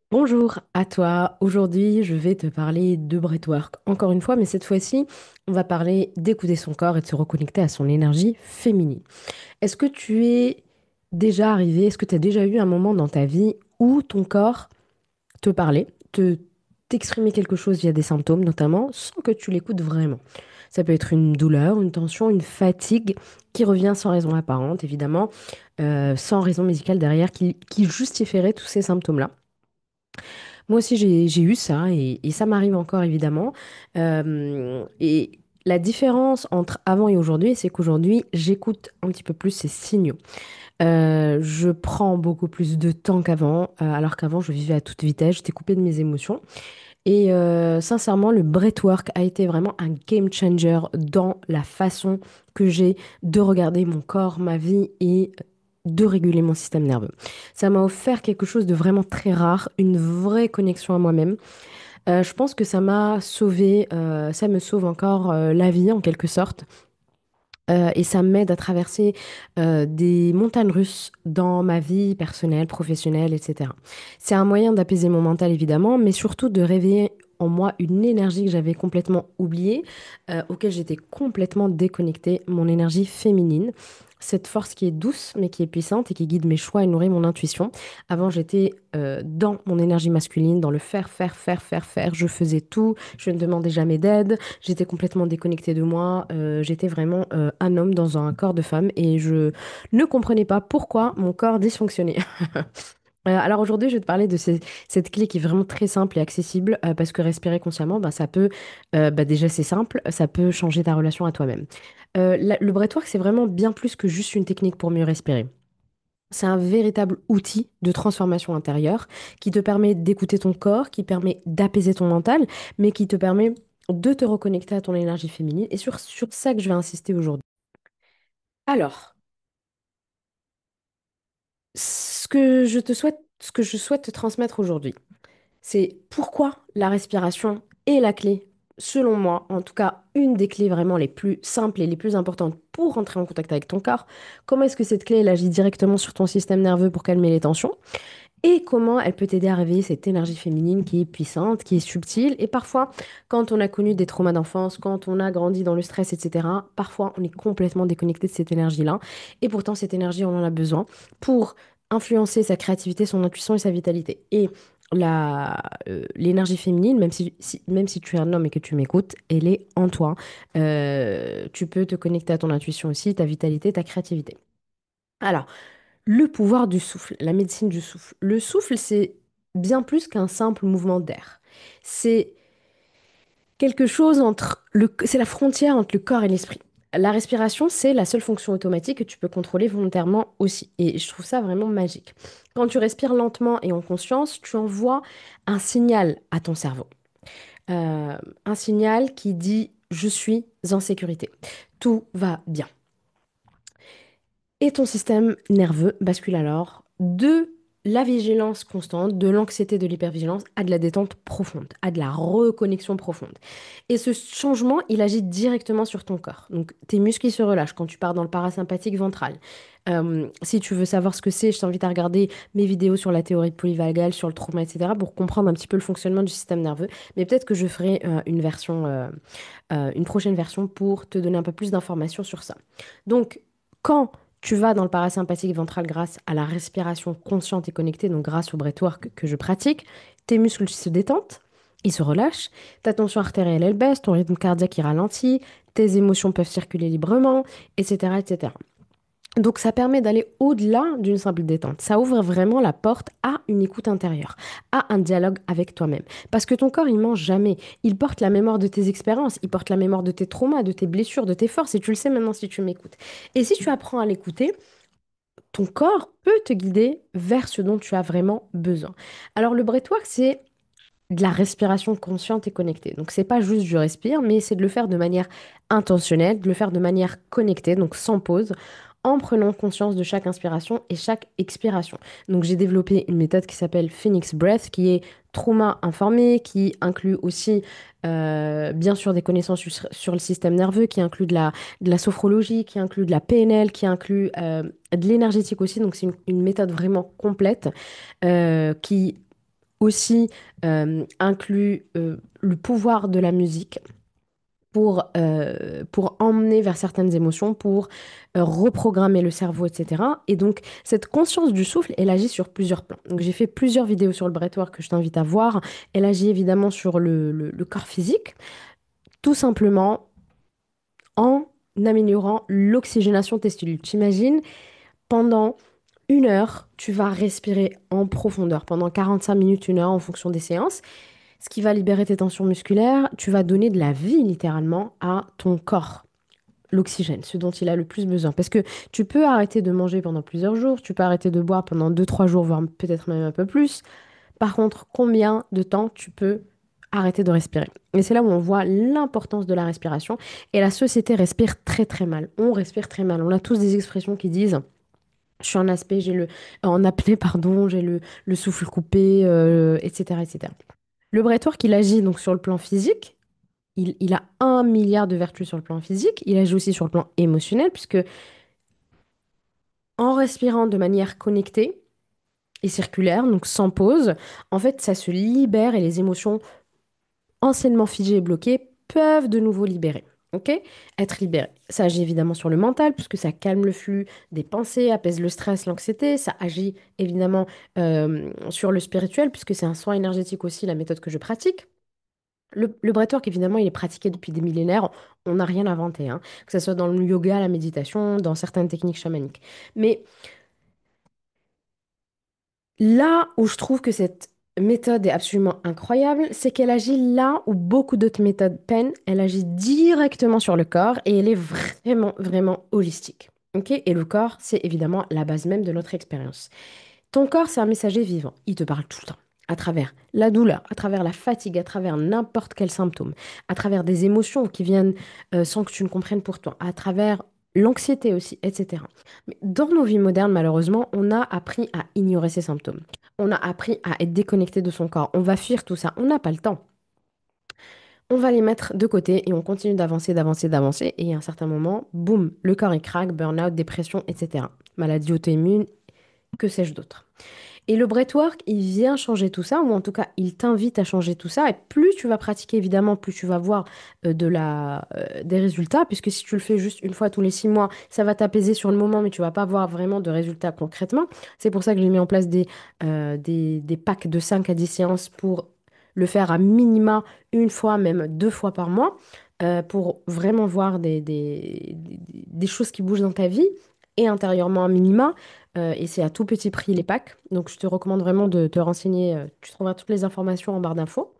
Bonjour à toi. Aujourd'hui, je vais te parler de breathwork. Encore une fois, mais cette fois-ci, on va parler d'écouter son corps et de se reconnecter à son énergie féminine. Est-ce que tu es déjà arrivé, est-ce que tu as déjà eu un moment dans ta vie où ton corps te parlait, t'exprimait quelque chose via des symptômes notamment, sans que tu l'écoutes vraiment? Ça peut être une douleur, une tension, une fatigue qui revient sans raison apparente, évidemment, sans raison médicale derrière, qui justifierait tous ces symptômes-là. Moi aussi, j'ai eu ça et ça m'arrive encore évidemment. Et la différence entre avant et aujourd'hui, c'est qu'aujourd'hui, j'écoute un petit peu plus ces signaux. Je prends beaucoup plus de temps qu'avant, alors qu'avant, je vivais à toute vitesse, j'étais coupée de mes émotions. Et sincèrement, le breathwork a été vraiment un game changer dans la façon que j'ai de regarder mon corps, ma vie et de réguler mon système nerveux. Ça m'a offert quelque chose de vraiment très rare, une vraie connexion à moi-même. Je pense que ça m'a sauvé, ça me sauve encore la vie en quelque sorte. Et ça m'aide à traverser des montagnes russes dans ma vie personnelle, professionnelle, etc. C'est un moyen d'apaiser mon mental, évidemment, mais surtout de réveiller en moi une énergie que j'avais complètement oubliée, auquel j'étais complètement déconnectée, mon énergie féminine. Cette force qui est douce, mais qui est puissante et qui guide mes choix et nourrit mon intuition. Avant, j'étais dans mon énergie masculine, dans le faire, faire, faire, faire, faire. Je faisais tout, je ne demandais jamais d'aide. J'étais complètement déconnectée de moi. J'étais vraiment un homme dans un corps de femme et je ne comprenais pas pourquoi mon corps dysfonctionnait. Alors aujourd'hui, je vais te parler de cette clé qui est vraiment très simple et accessible parce que respirer consciemment, bah, ça peut, déjà c'est simple, ça peut changer ta relation à toi-même. Le breathwork, c'est vraiment bien plus que juste une technique pour mieux respirer. C'est un véritable outil de transformation intérieure qui te permet d'écouter ton corps, qui permet d'apaiser ton mental, mais qui te permet de te reconnecter à ton énergie féminine. Et sur ça que je vais insister aujourd'hui. Alors, ce que je souhaite te transmettre aujourd'hui, c'est pourquoi la respiration est la clé, selon moi, en tout cas une des clés vraiment les plus simples et les plus importantes pour entrer en contact avec ton corps. Comment est-ce que cette clé, elle agit directement sur ton système nerveux pour calmer les tensions? Et comment elle peut t'aider à réveiller cette énergie féminine qui est puissante, qui est subtile. Et parfois, quand on a connu des traumas d'enfance, quand on a grandi dans le stress, etc., parfois on est complètement déconnecté de cette énergie-là. Et pourtant, cette énergie, on en a besoin pour influencer sa créativité, son intuition et sa vitalité. Et l'énergie féminine, même si tu es un homme et que tu m'écoutes, elle est en toi. Tu peux te connecter à ton intuition aussi, ta vitalité, ta créativité. Alors, le pouvoir du souffle, la médecine du souffle. Le souffle, c'est bien plus qu'un simple mouvement d'air. C'est quelque chose c'est la frontière entre le corps et l'esprit. La respiration, c'est la seule fonction automatique que tu peux contrôler volontairement aussi. Et je trouve ça vraiment magique. Quand tu respires lentement et en conscience, tu envoies un signal à ton cerveau. Un signal qui dit je suis en sécurité. Tout va bien. Et ton système nerveux bascule alors de la vigilance constante, de l'anxiété, de l'hypervigilance, à de la détente profonde, à de la reconnexion profonde. Et ce changement, il agit directement sur ton corps. Donc tes muscles ils se relâchent quand tu pars dans le parasympathique ventral. Si tu veux savoir ce que c'est, je t'invite à regarder mes vidéos sur la théorie de polyvalgale, sur le trauma, etc., pour comprendre un petit peu le fonctionnement du système nerveux. Mais peut-être que je ferai une prochaine version pour te donner un peu plus d'informations sur ça. Donc, quand tu vas dans le parasympathique ventral grâce à la respiration consciente et connectée, donc grâce au breathwork que je pratique, tes muscles se détendent, ils se relâchent, ta tension artérielle elle baisse, ton rythme cardiaque il ralentit, tes émotions peuvent circuler librement, etc., etc. Donc ça permet d'aller au-delà d'une simple détente. Ça ouvre vraiment la porte à une écoute intérieure, à un dialogue avec toi-même. Parce que ton corps, il ment jamais. Il porte la mémoire de tes expériences, il porte la mémoire de tes traumas, de tes blessures, de tes forces, et tu le sais maintenant si tu m'écoutes. Et si tu apprends à l'écouter, ton corps peut te guider vers ce dont tu as vraiment besoin. Alors le breathwork, c'est de la respiration consciente et connectée. Donc c'est pas juste je respire, mais c'est de le faire de manière intentionnelle, de le faire de manière connectée, donc sans pause, en prenant conscience de chaque inspiration et chaque expiration. Donc j'ai développé une méthode qui s'appelle Phoenix Breath, qui est trauma informé, qui inclut aussi bien sûr des connaissances sur le système nerveux, qui inclut de la sophrologie, qui inclut de la PNL, qui inclut de l'énergétique aussi. Donc c'est une méthode vraiment complète qui aussi inclut le pouvoir de la musique pour emmener vers certaines émotions, pour reprogrammer le cerveau, etc. Et donc, cette conscience du souffle, elle agit sur plusieurs plans. Donc, j'ai fait plusieurs vidéos sur le breathwork que je t'invite à voir. Elle agit évidemment sur le corps physique, tout simplement en améliorant l'oxygénation de tes cellules. T'imagines, pendant 1 heure, tu vas respirer en profondeur, pendant 45 minutes, 1 heure en fonction des séances, ce qui va libérer tes tensions musculaires. Tu vas donner de la vie littéralement à ton corps. L'oxygène, ce dont il a le plus besoin. Parce que tu peux arrêter de manger pendant plusieurs jours, tu peux arrêter de boire pendant 2, 3 jours, voire peut-être même un peu plus. Par contre, combien de temps tu peux arrêter de respirer? Et c'est là où on voit l'importance de la respiration. Et la société respire très très mal. On respire très mal. On a tous des expressions qui disent, je suis en aspect, en apnée, pardon, j'ai le souffle coupé, etc., etc. Le breathwork, il agit donc sur le plan physique. Il a 1 milliard de vertus sur le plan physique. Il agit aussi sur le plan émotionnel, puisque en respirant de manière connectée et circulaire, donc sans pause, en fait, ça se libère et les émotions anciennement figées et bloquées peuvent de nouveau libérer. Ok? Être libéré. Ça agit évidemment sur le mental, puisque ça calme le flux des pensées, apaise le stress, l'anxiété. Ça agit évidemment sur le spirituel, puisque c'est un soin énergétique aussi, la méthode que je pratique. Le breathwork, évidemment, il est pratiqué depuis des millénaires. On n'a rien inventé, hein. Que ce soit dans le yoga, la méditation, dans certaines techniques chamaniques. Mais là où je trouve que cette méthode est absolument incroyable, c'est qu'elle agit là où beaucoup d'autres méthodes peinent. Elle agit directement sur le corps et elle est vraiment, vraiment holistique. Ok? Et le corps, c'est évidemment la base même de notre expérience. Ton corps, c'est un messager vivant. Il te parle tout le temps. À travers la douleur, à travers la fatigue, à travers n'importe quel symptôme, à travers des émotions qui viennent sans que tu ne comprennes pourtant, à travers l'anxiété aussi, etc. Mais dans nos vies modernes, malheureusement, on a appris à ignorer ces symptômes. On a appris à être déconnecté de son corps. On va fuir tout ça. On n'a pas le temps. On va les mettre de côté et on continue d'avancer, d'avancer, d'avancer. Et à un certain moment, boum, le corps il craque, burn-out, dépression, etc. Maladie auto-immune, que sais-je d'autre. Et le breathwork, il vient changer tout ça, ou en tout cas, il t'invite à changer tout ça. Et plus tu vas pratiquer, évidemment, plus tu vas voir des résultats, puisque si tu le fais juste une fois tous les 6 mois, ça va t'apaiser sur le moment, mais tu vas pas voir vraiment de résultats concrètement. C'est pour ça que j'ai mis en place des packs de 5 à 10 séances pour le faire à minima 1 fois, même 2 fois par mois, pour vraiment voir des choses qui bougent dans ta vie et intérieurement à minima. Et c'est à tout petit prix les packs. Donc je te recommande vraiment de te renseigner. Tu trouveras toutes les informations en barre d'infos.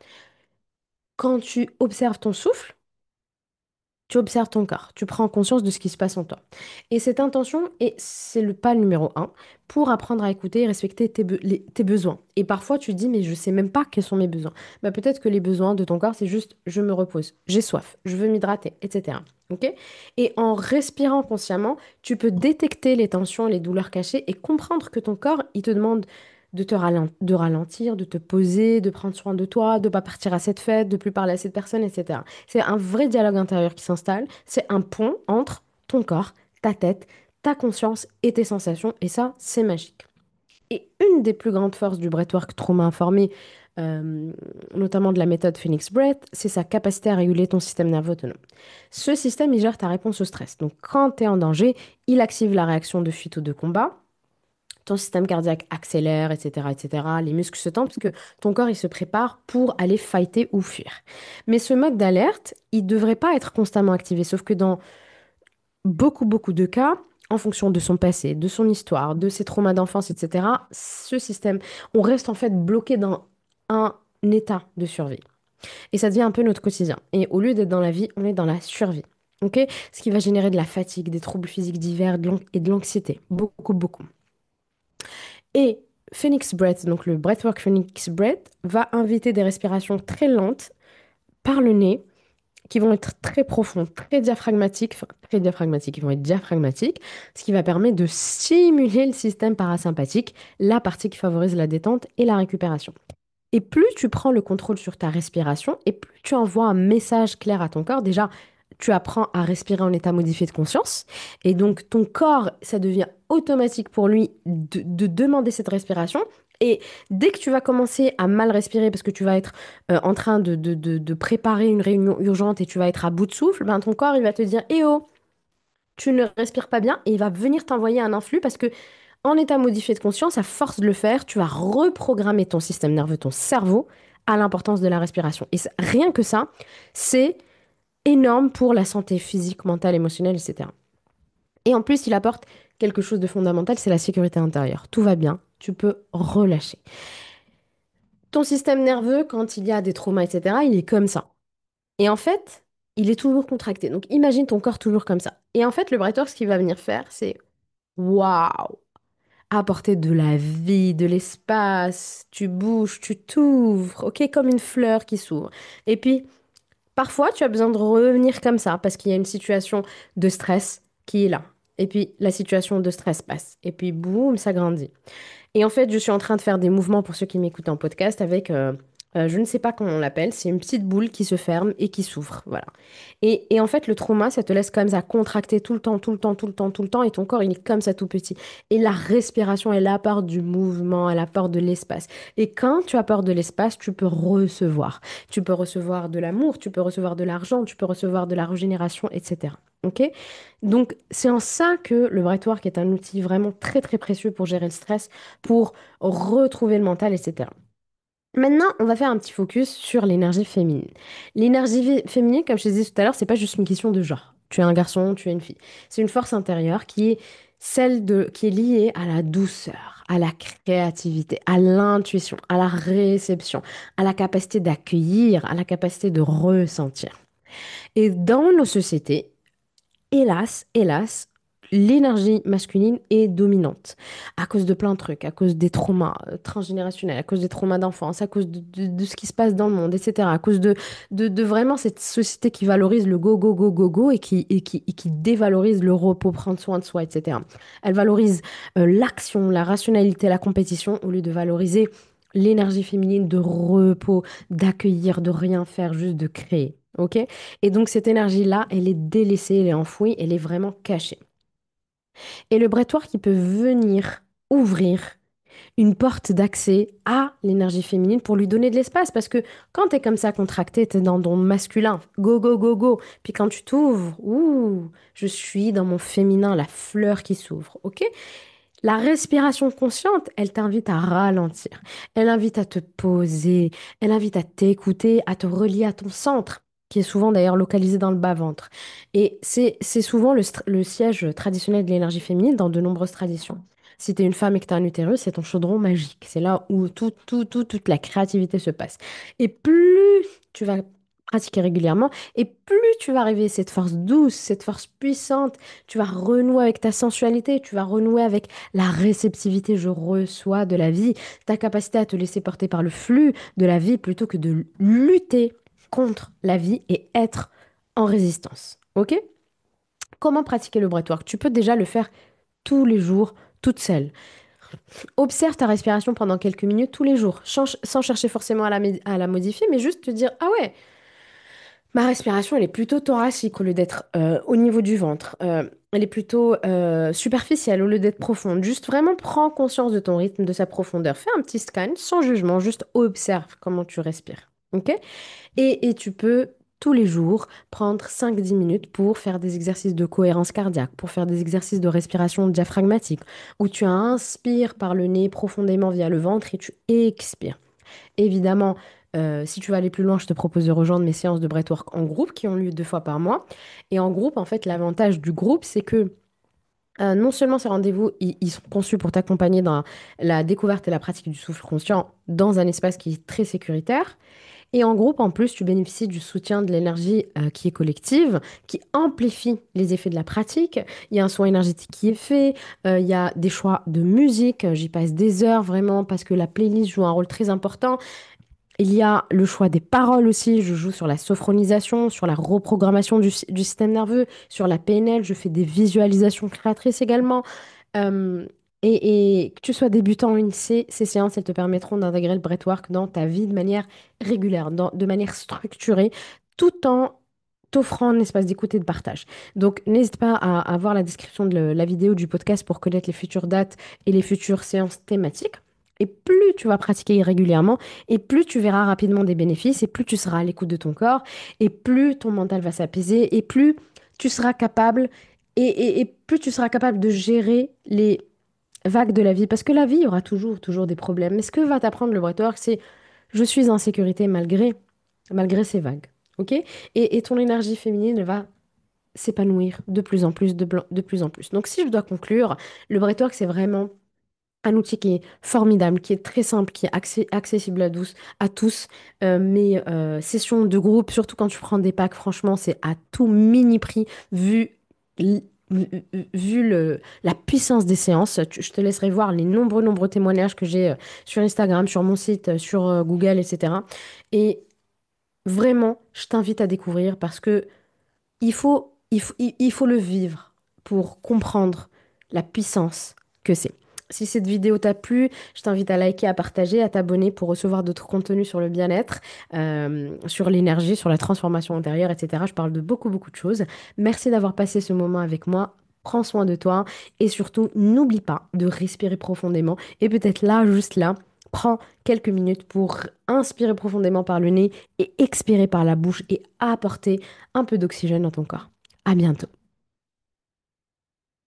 Quand tu observes ton souffle, tu observes ton corps, tu prends conscience de ce qui se passe en toi. Et cette intention, c'est le pas numéro un pour apprendre à écouter et respecter tes besoins. Et parfois, tu te dis, mais je sais même pas quels sont mes besoins. Bah, peut-être que les besoins de ton corps, c'est juste, je me repose, j'ai soif, je veux m'hydrater, etc. Ok? Et en respirant consciemment, tu peux détecter les tensions, les douleurs cachées et comprendre que ton corps, il te demande de ralentir, de te poser, de prendre soin de toi, de pas partir à cette fête, de plus parler à cette personne, etc. C'est un vrai dialogue intérieur qui s'installe. C'est un pont entre ton corps, ta tête, ta conscience et tes sensations. Et ça, c'est magique. Et une des plus grandes forces du breathwork trauma informé, euh, notamment de la méthode Phoenix Breath, c'est sa capacité à réguler ton système nerveux autonome. Ce système, il gère ta réponse au stress. Donc, quand tu es en danger, il active la réaction de fuite ou de combat. Ton système cardiaque accélère, etc., etc. Les muscles se tendent parce que ton corps, il se prépare pour aller fighter ou fuir. Mais ce mode d'alerte, il ne devrait pas être constamment activé, sauf que dans beaucoup, beaucoup de cas, en fonction de son passé, de son histoire, de ses traumas d'enfance, etc., ce système, on reste en fait bloqué dans un état de survie. Et ça devient un peu notre quotidien. Et au lieu d'être dans la vie, on est dans la survie. Ok? Ce qui va générer de la fatigue, des troubles physiques divers et de l'anxiété. Beaucoup, beaucoup. Et Phoenix Breath, donc le breathwork Phoenix Breath, va inviter des respirations très lentes par le nez qui vont être très profondes, très diaphragmatiques, ils vont être diaphragmatiques, ce qui va permettre de stimuler le système parasympathique, la partie qui favorise la détente et la récupération. Et plus tu prends le contrôle sur ta respiration, et plus tu envoies un message clair à ton corps, déjà, tu apprends à respirer en état modifié de conscience, et donc ton corps, ça devient automatique pour lui de demander cette respiration, Et dès que tu vas commencer à mal respirer parce que tu vas être en train de préparer une réunion urgente et tu vas être à bout de souffle, ben ton corps, il va te dire, eh oh, tu ne respires pas bien et il va venir t'envoyer un influx parce que en état modifié de conscience, à force de le faire, tu vas reprogrammer ton système nerveux, ton cerveau, à l'importance de la respiration. Et rien que ça, c'est énorme pour la santé physique, mentale, émotionnelle, etc. Et en plus, il apporte quelque chose de fondamental, c'est la sécurité intérieure. Tout va bien, tu peux relâcher. Ton système nerveux, quand il y a des traumas, etc., il est comme ça. Et en fait, il est toujours contracté. Donc imagine ton corps toujours comme ça. Et en fait, le breathwork, ce qu'il va venir faire, c'est waouh, apporter de la vie, de l'espace. Tu bouges, tu t'ouvres, ok, comme une fleur qui s'ouvre. Et puis, parfois, tu as besoin de revenir comme ça parce qu'il y a une situation de stress qui est là. Et puis, la situation de stress passe. Et puis, boum, ça grandit. Et en fait, je suis en train de faire des mouvements pour ceux qui m'écoutent en podcast avec, je ne sais pas comment on l'appelle, c'est une petite boule qui se ferme et qui s'ouvre. Voilà. Et en fait, le trauma, ça te laisse comme ça contracter tout le temps, tout le temps, tout le temps, tout le temps, et ton corps, il est comme ça tout petit. Et la respiration, elle apporte du mouvement, elle apporte de l'espace. Et quand tu apportes de l'espace, tu peux recevoir. Tu peux recevoir de l'amour, tu peux recevoir de l'argent, tu peux recevoir de la régénération, etc. Ok? Donc, c'est en ça que le breathwork est un outil vraiment très, très précieux pour gérer le stress, pour retrouver le mental, etc. Maintenant, on va faire un petit focus sur l'énergie féminine. L'énergie féminine, comme je te disais tout à l'heure, c'est pas juste une question de genre. Tu es un garçon, tu es une fille. C'est une force intérieure qui est qui est liée à la douceur, à la créativité, à l'intuition, à la réception, à la capacité d'accueillir, à la capacité de ressentir. Et dans nos sociétés, hélas, l'énergie masculine est dominante à cause de plein de trucs, à cause des traumas transgénérationnels, à cause des traumas d'enfance, à cause de ce qui se passe dans le monde, etc. À cause de vraiment cette société qui valorise le go, go, go, go, go et qui dévalorise le repos, prendre soin de soi, etc. Elle valorise l'action, la rationalité, la compétition au lieu de valoriser l'énergie féminine de repos, d'accueillir, de rien faire, juste de créer. Ok? Et donc cette énergie-là, elle est délaissée, elle est enfouie, elle est vraiment cachée. Et le breathwork, qui peut venir ouvrir une porte d'accès à l'énergie féminine pour lui donner de l'espace. Parce que quand tu es comme ça contracté, tu es dans ton masculin, go, go, go, go. Puis quand tu t'ouvres, ouh, je suis dans mon féminin, la fleur qui s'ouvre, ok? La respiration consciente, elle t'invite à ralentir, elle invite à te poser, elle invite à t'écouter, à te relier à ton centre, qui est souvent d'ailleurs localisé dans le bas-ventre. Et c'est souvent le siège traditionnel de l'énergie féminine dans de nombreuses traditions. Si tu es une femme et que tu as un utérus, c'est ton chaudron magique. C'est là où toute la créativité se passe. Et plus tu vas pratiquer régulièrement, et plus tu vas arriver à cette force douce, cette force puissante, tu vas renouer avec ta sensualité, tu vas renouer avec la réceptivité, je reçois de la vie, ta capacité à te laisser porter par le flux de la vie plutôt que de lutter contre la vie et être en résistance. Ok? Comment pratiquer le breathwork? Tu peux déjà le faire tous les jours, toute seule. Observe ta respiration pendant quelques minutes tous les jours, sans chercher forcément à la modifier, mais juste te dire, ah ouais, ma respiration, elle est plutôt thoracique au lieu d'être au niveau du ventre. Elle est plutôt superficielle au lieu d'être profonde. Juste vraiment prends conscience de ton rythme, de sa profondeur. Fais un petit scan sans jugement, juste observe comment tu respires. OK? Et tu peux tous les jours prendre 5-10 minutes pour faire des exercices de cohérence cardiaque, pour faire des exercices de respiration diaphragmatique, où tu inspires par le nez profondément via le ventre et tu expires. Évidemment, si tu veux aller plus loin, je te propose de rejoindre mes séances de breathwork en groupe qui ont lieu 2 fois par mois. Et en groupe, en fait, l'avantage du groupe, c'est que non seulement ces rendez-vous, ils sont conçus pour t'accompagner dans la découverte et la pratique du souffle conscient dans un espace qui est très sécuritaire. Et en groupe, en plus, tu bénéficies du soutien de l'énergie qui est collective, qui amplifie les effets de la pratique. Il y a un soin énergétique qui est fait, il y a des choix de musique, j'y passe des heures vraiment parce que la playlist joue un rôle très important. Il y a le choix des paroles aussi. Je joue sur la sophronisation, sur la reprogrammation du système nerveux, sur la PNL. Je fais des visualisations créatrices également. Euh, et que tu sois débutant ou initié, ces séances, elles te permettront d'intégrer le breathwork dans ta vie de manière régulière, de manière structurée, tout en t'offrant un espace d'écoute et de partage. Donc, n'hésite pas à voir la description de la vidéo du podcast pour connaître les futures dates et les futures séances thématiques. Et plus tu vas pratiquer régulièrement, et plus tu verras rapidement des bénéfices, et plus tu seras à l'écoute de ton corps, et plus ton mental va s'apaiser, et plus tu seras capable, et plus tu seras capable de gérer les vagues de la vie. Parce que la vie, il y aura toujours des problèmes. Mais ce que va t'apprendre le breathwork, c'est je suis en sécurité malgré ces vagues. OK? Et ton énergie féminine, elle va s'épanouir de plus en plus, de plus en plus. Donc, si je dois conclure, le breathwork, c'est vraiment un outil qui est formidable, qui est très simple, qui est accessible à tous. Mes sessions de groupe, surtout quand tu prends des packs, franchement, c'est à tout mini prix vu, l- la puissance des séances. Je te laisserai voir les nombreux témoignages que j'ai sur Instagram, sur mon site, sur Google, etc. Et vraiment, je t'invite à découvrir parce que il faut le vivre pour comprendre la puissance que c'est. Si cette vidéo t'a plu, je t'invite à liker, à partager, à t'abonner pour recevoir d'autres contenus sur le bien-être, sur l'énergie, sur la transformation intérieure, etc. Je parle de beaucoup de choses. Merci d'avoir passé ce moment avec moi. Prends soin de toi et surtout, n'oublie pas de respirer profondément. Et peut-être là, juste là, prends quelques minutes pour inspirer profondément par le nez et expirer par la bouche et apporter un peu d'oxygène dans ton corps. À bientôt.